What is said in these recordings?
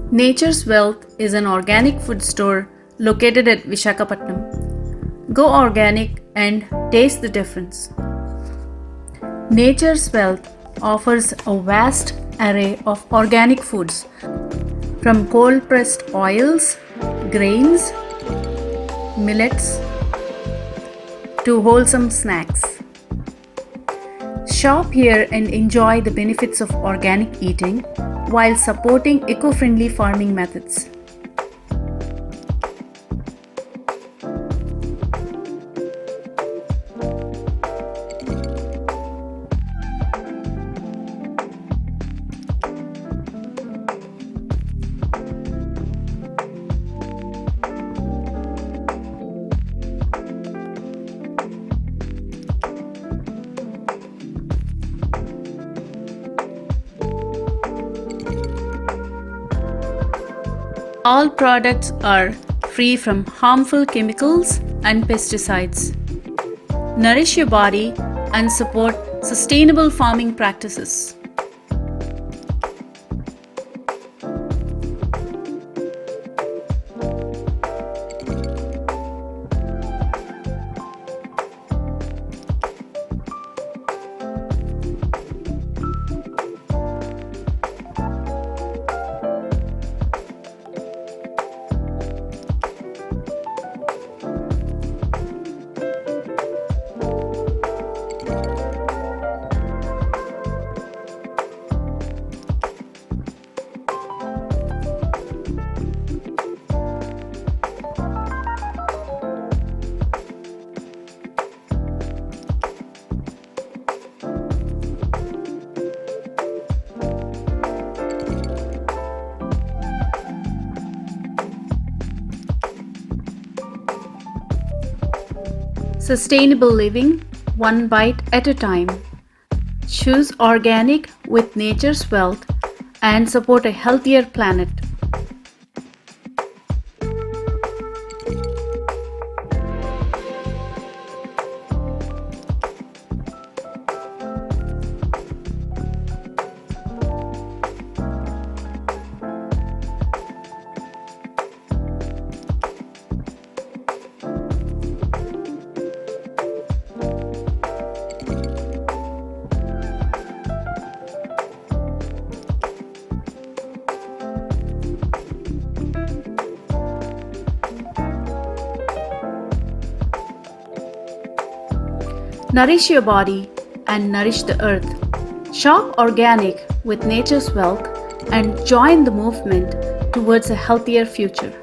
Nature's Wealth is an organic food store located at Visakhapatnam. Go organic and taste the difference. Nature's Wealth offers a vast array of organic foods from cold pressed oils, grains, millets to wholesome snacks. Shop here and enjoy the benefits of organic eating while supporting eco-friendly farming methods. All products are free from harmful chemicals and pesticides. Nourish your body and support sustainable farming practices. Sustainable living, one bite at a time. Choose organic with nature's wealth and support a healthier planet. Nourish your body and nourish the earth. Shop organic with nature's wealth and join the movement towards a healthier future.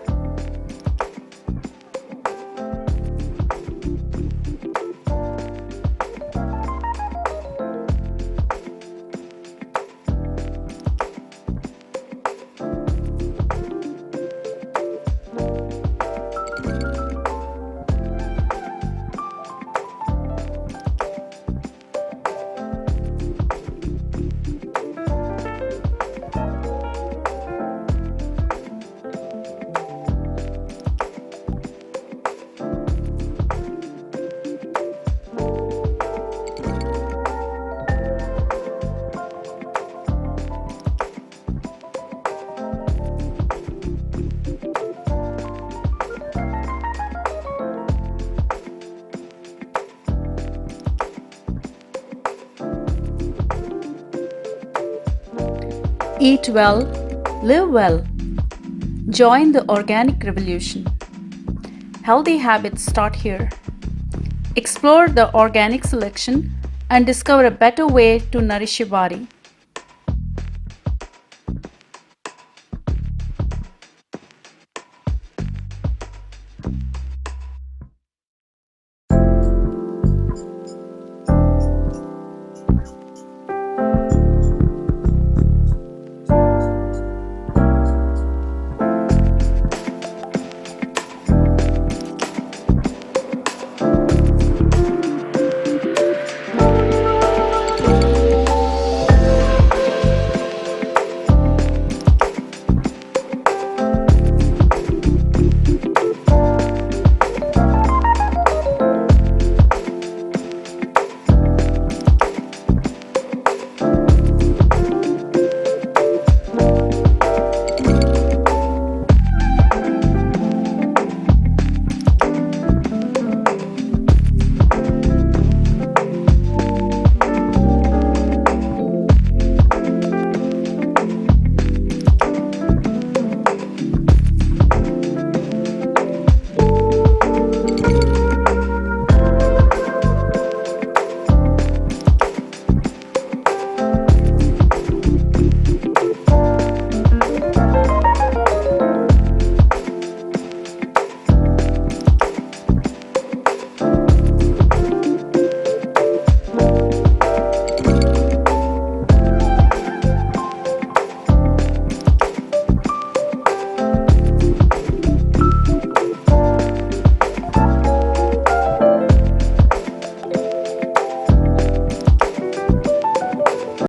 Eat well, live well. Join the organic revolution. Healthy habits start here. Explore the organic selection and discover a better way to nourish your body.